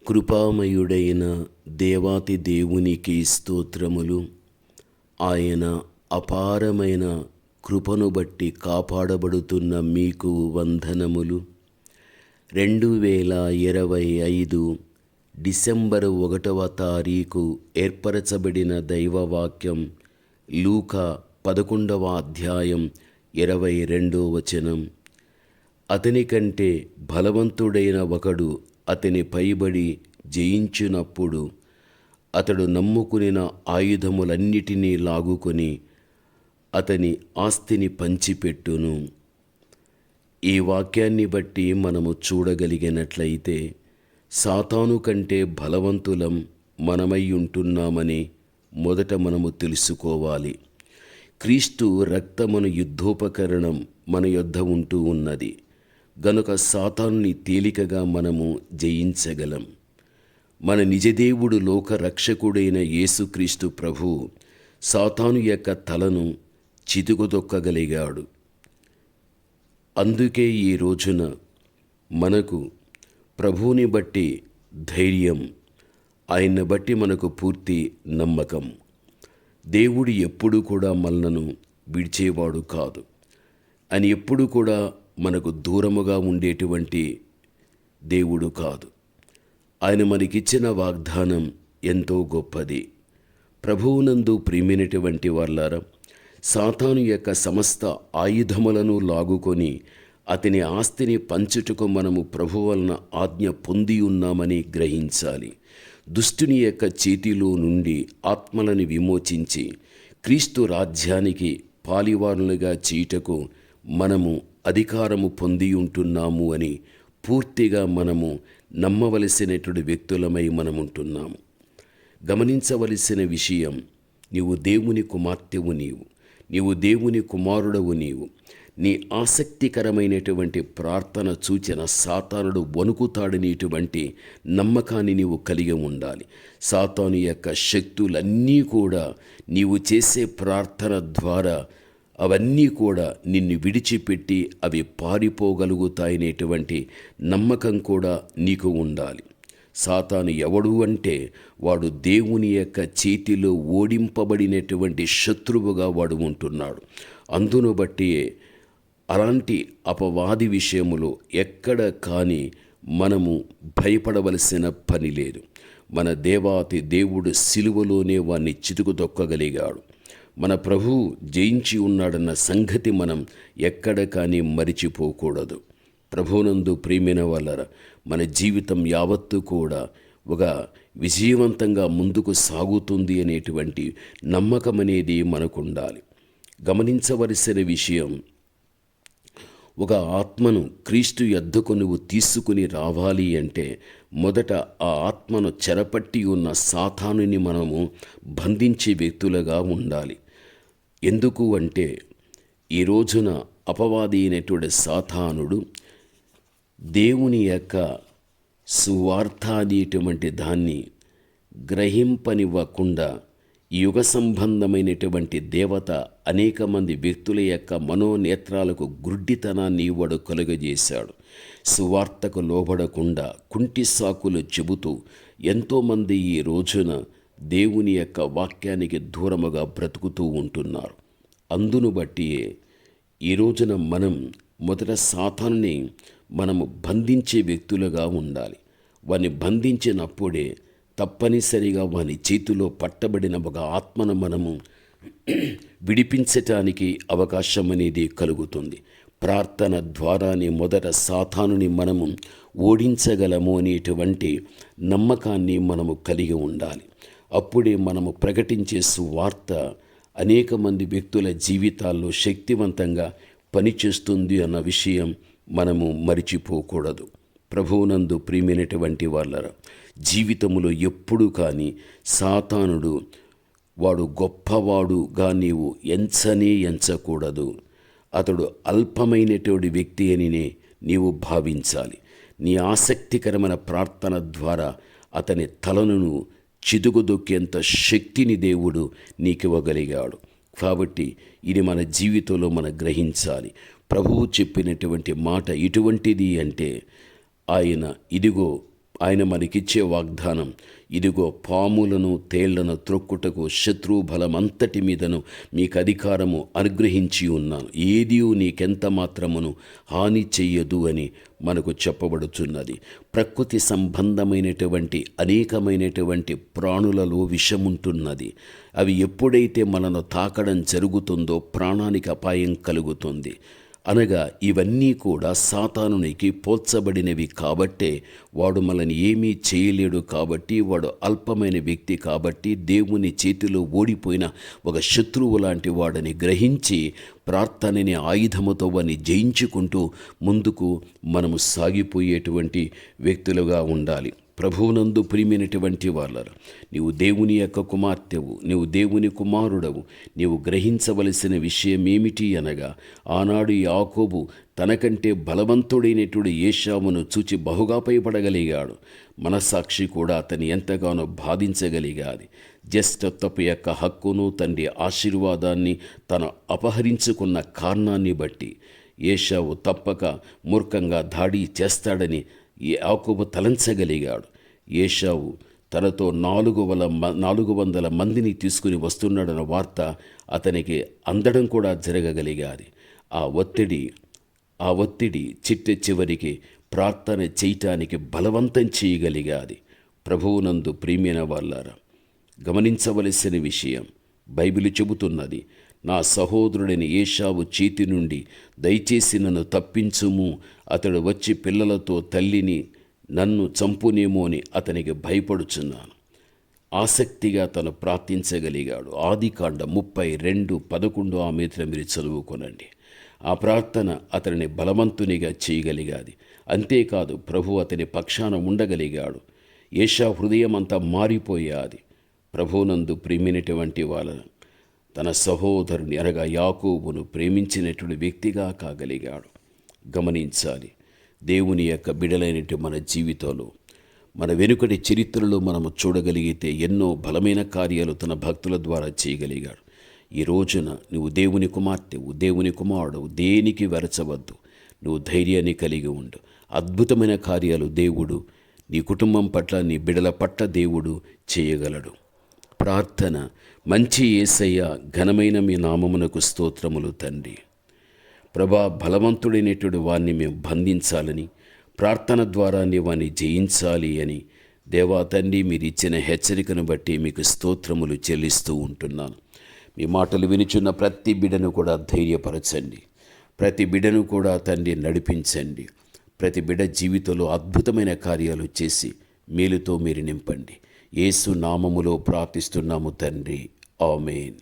కృపామయుడైన దేవాతి దేవునికి స్తోత్రములు. ఆయన అపారమైన కృపను బట్టి కాపాడబడుతున్న మీకు వందనములు. 2025 డిసెంబరు 1వ తారీఖు ఏర్పరచబడిన దైవవాక్యం లూకా 11వ అధ్యాయం 22వ వచనం. అతని కంటే బలవంతుడైన ఒకడు అతని పైబడి జయించినప్పుడు అతడు నమ్ముకునిన ఆయుధములన్నిటినీ లాగుకొని అతని ఆస్తిని పంచిపెట్టును. ఈ వాక్యాన్ని బట్టి మనము చూడగలిగినట్లయితే సాతాను కంటే బలవంతులం మనమై ఉంటున్నామని మొదట మనము తెలుసుకోవాలి. క్రీస్తు రక్తమును యుద్ధోపకరణం మన యొద్ద ఉంటూ ఉన్నది గనుక సాతానుని తేలికగా మనము జయించగలం. మన నిజదేవుడు లోక రక్షకుడైన యేసుక్రీస్తు ప్రభు సాతాను యొక్క తలను చితుకుదొక్కగలిగాడు. అందుకే ఈ రోజున మనకు ప్రభువుని బట్టి ధైర్యం, ఆయన్ని బట్టి మనకు పూర్తి నమ్మకం. దేవుడు ఎప్పుడు కూడా మనలను విడిచేవాడు కాదు అని, ఎప్పుడు కూడా మనకు దూరముగా ఉండేటువంటి దేవుడు కాదు. ఆయన మనకిచ్చిన వాగ్దానం ఎంతో గొప్పది. ప్రభువునందు ప్రియమైనటువంటి వాళ్ళారా, సాతాను యొక్క సమస్త ఆయుధములను లాగుకొని అతని ఆస్తిని పంచుటకు మనము ప్రభు వలన ఆజ్ఞ పొంది ఉన్నామని గ్రహించాలి. దుష్టుని యొక్క చేతిలో నుండి ఆత్మలను విమోచించి క్రీస్తు రాజ్యానికి పాలివారులుగా చేయుటకు మనము అధికారము పొంది ఉంటున్నాము అని పూర్తిగా మనము నమ్మవలసినటువంటి వ్యక్తులమై మనముంటున్నాము. గమనించవలసిన విషయం, నీవు దేవుని కుమార్తెవు, నీవు దేవుని కుమారుడవు. నీ ఆసక్తికరమైనటువంటి ప్రార్థన చూచిన సాతానుడు వణుకుతాడనేటువంటి నమ్మకాన్ని నీవు కలిగి ఉండాలి. సాతాను యొక్క శక్తులన్నీ కూడా నీవు చేసే ప్రార్థన ద్వారా అవన్నీ కూడా నిన్ను విడిచిపెట్టి అవి పారిపోగలుగుతాయనేటువంటి నమ్మకం కూడా నీకు ఉండాలి. సాతాను ఎవడు అంటే వాడు దేవుని యొక్క చేతిలో ఓడింపబడినటువంటి శత్రువుగా వాడు ఉంటున్నాడు. అందును బట్టి అలాంటి అపవాది విషయములో ఎక్కడ కానీ మనము భయపడవలసిన పని లేదు. మన దేవాతి దేవుడు సిలువలోనే వాణ్ణి చితుకుదొక్కగలిగాడు. మన ప్రభువు జయించి ఉన్నాడన్న సంగతి మనం ఎక్కడ కానీ మరిచిపోకూడదు. ప్రభువునందు ప్రియమైన వాళ్ళరా, మన జీవితం యావత్తు కూడా ఒక విజయవంతంగా ముందుకు సాగుతుంది అనేటువంటి నమ్మకం అనేది మనకు ఉండాలి. గమనించవలసిన విషయం, ఒక ఆత్మను క్రీస్తు యొద్దకు నువ్వు తీసుకుని రావాలి అంటే మొదట ఆ ఆత్మను చెరపట్టి ఉన్న సాతానుని మనము బంధించే వ్యక్తులుగా ఉండాలి. ఎందుకు అంటే ఈ రోజున అపవాది అయినటువంటి సాతానుడు దేవుని యొక్క సువార్త అనేటువంటి దాన్ని గ్రహింపనివ్వకుండా యుగ సంబంధమైనటువంటి దేవత అనేక మంది వ్యక్తుల యొక్క మనోనేత్రాలకు గుడ్డితనాన్ని వాడు కలుగజేశాడు. సువార్తకు లోబడకుండా కుంటి సాకులు చెబుతూ ఎంతోమంది ఈ రోజున దేవుని యొక్క వాక్యానికి దూరముగా బ్రతుకుతూ ఉంటున్నారు. అందును బట్టి ఈ రోజున మనం మొదట సాతానుని మనము బంధించే వ్యక్తులుగా ఉండాలి. వాని బంధించినప్పుడే తప్పనిసరిగా వాని చేతిలో పట్టబడిన ఒక ఆత్మను మనము విడిపించటానికి అవకాశం అనేది కలుగుతుంది. ప్రార్థన ద్వారానే మొదట సాతానుని మనము ఓడించగలము అనేటువంటి నమ్మకాన్ని మనము కలిగి ఉండాలి. అప్పుడే మనము ప్రకటించే సువార్త అనేక మంది వ్యక్తుల జీవితాల్లో శక్తివంతంగా పనిచేస్తుంది అన్న విషయం మనము మరిచిపోకూడదు. ప్రభువునందు ప్రియమైనటువంటి వాళ్ళరా, జీవితంలో ఎప్పుడు కానీ సాతానుడు వాడు గొప్పవాడుగా నీవు ఎంచకూడదు. అతడు అల్పమైనటువంటి వ్యక్తి అని నీవు భావించాలి. నీ ఆసక్తికరమైన ప్రార్థన ద్వారా అతని తలను చితుకుదొక్కేంత శక్తిని దేవుడు నీకివ్వగలిగాడు. కాబట్టి ఇది మన జీవితంలో మనం గ్రహించాలి. ప్రభువు చెప్పినటువంటి మాట ఎటువంటిది అంటే, ఆయన ఇదిగో ఆయన మనకిచ్చే వాగ్దానం, ఇదిగో పాములను తేళ్లను త్రొక్కుటకు శత్రు బలమంతటి మీదను మీకు అధికారము అనుగ్రహించి ఉన్నాను, ఏదీ నీకెంత మాత్రమును హాని చెయ్యదు అని మనకు చెప్పబడుచున్నది. ప్రకృతి సంబంధమైనటువంటి అనేకమైనటువంటి ప్రాణులలో విషముంటున్నది. అవి ఎప్పుడైతే మనను తాకడం జరుగుతుందో ప్రాణానికి అపాయం కలుగుతుంది. అనగా ఇవన్నీ కూడా సాతానునికి పోల్చబడినవి కాబట్టే వాడు మనల్ని ఏమీ చేయలేడు. కాబట్టి వాడు అల్పమైన వ్యక్తి కాబట్టి దేవుని చేతిలో ఓడిపోయిన ఒక శత్రువు లాంటి వాడని గ్రహించి ప్రార్థనని ఆయుధముతో వాడిని జయించుకుంటూ ముందుకు మనము సాగిపోయేటువంటి వ్యక్తులుగా ఉండాలి. ప్రభువునందు ప్రియమైనటువంటి వాళ్ళరు, నీవు దేవుని యొక్క కుమార్తెవు, నీవు దేవుని కుమారుడవు. నీవు గ్రహించవలసిన విషయం ఏమిటి అనగా, ఆనాడు యాకోబు తనకంటే బలవంతుడైనటువంటి ఏశావును చూచి బహుగా భయపడగలిగాడు. మనస్సాక్షి కూడా అతని ఎంతగానో బాధించగలిగాది. జ్యేష్ఠత్వపు యొక్క హక్కును తండ్రి ఆశీర్వాదాన్ని తను అపహరించుకున్న కారణాన్ని బట్టి ఏశావు తప్పక మూర్ఖంగా దాడి చేస్తాడని యాకోబు తలంచగలిగాడు. ఏశావు తనతో 400 మందిని తీసుకుని వస్తున్నాడన్న వార్త అతనికి అందడం కూడా జరగగలిగాది. ఆ ఒత్తిడి చివరికి ప్రార్థన చేయటానికి బలవంతం చేయగలిగాది. ప్రభువునందు ప్రియమైన వాళ్ళారా, గమనించవలసిన విషయం, బైబిలు చెబుతున్నది, నా సహోదరుడైన ఏశావు చేతి నుండి దయచేసి నన్ను తప్పించుము, అతడు వచ్చి పిల్లలతో తల్లిని నన్ను చంపునేమో అని అతనికి భయపడుచున్నాను. ఆసక్తిగా తను ప్రార్థించగలిగాడు. ఆదికాండం 32:11 ఆ మీద మీరు చదువుకొనండి. ఆ ప్రార్థన అతనిని బలవంతునిగా చేయగలిగాది. అంతేకాదు, ప్రభు అతని పక్షాన ఉండగలిగాడు. ఏశావు హృదయం అంతా మారిపోయాది. ప్రభువునందు ప్రేమినటువంటి వాళ్ళ తన సహోదరుని అనగా యాకోబును ప్రేమించినటువంటి వ్యక్తిగా కాగలిగాడు. గమనించాలి, దేవుని యొక్క బిడలైనటువంటి మన జీవితంలో, మన వెనుకటి చరిత్రలో మనము చూడగలిగితే ఎన్నో బలమైన కార్యాలు తన భక్తుల ద్వారా చేయగలిగాడు. ఈ రోజున నువ్వు దేవుని కుమార్తెవు, దేవుని కుమారుడు, దేనికి వెరచవద్దు. నువ్వు ధైర్యాన్ని కలిగి ఉండు. అద్భుతమైన కార్యాలు దేవుడు నీ కుటుంబం పట్ల, నీ బిడల పట్ల దేవుడు చేయగలడు. ప్రార్థన. మంచి యేసయ్య, ఘనమైన మీ నామమునకు స్తోత్రములు తండ్రి. ప్రభా, బలవంతుడైనటువంటి వాణ్ణి మేము బంధించాలని, ప్రార్థన ద్వారా వాణ్ణి జయించాలి అని దేవా తండ్రి మీరు ఇచ్చిన హెచ్చరికను బట్టి మీకు స్తోత్రములు చెల్లిస్తూ ఉంటున్నాను. మీ మాటలు వినుచున్న ప్రతి బిడ్డను కూడా ధైర్యపరచండి. ప్రతి బిడ్డను కూడా తండ్రి నడిపించండి. ప్రతి బిడ్డ జీవితంలో అద్భుతమైన కార్యాలు చేసి మేలుతో మీరు నింపండి. యేసు నామములో ప్రార్థిస్తున్నాము తండ్రి. ఆమేన్.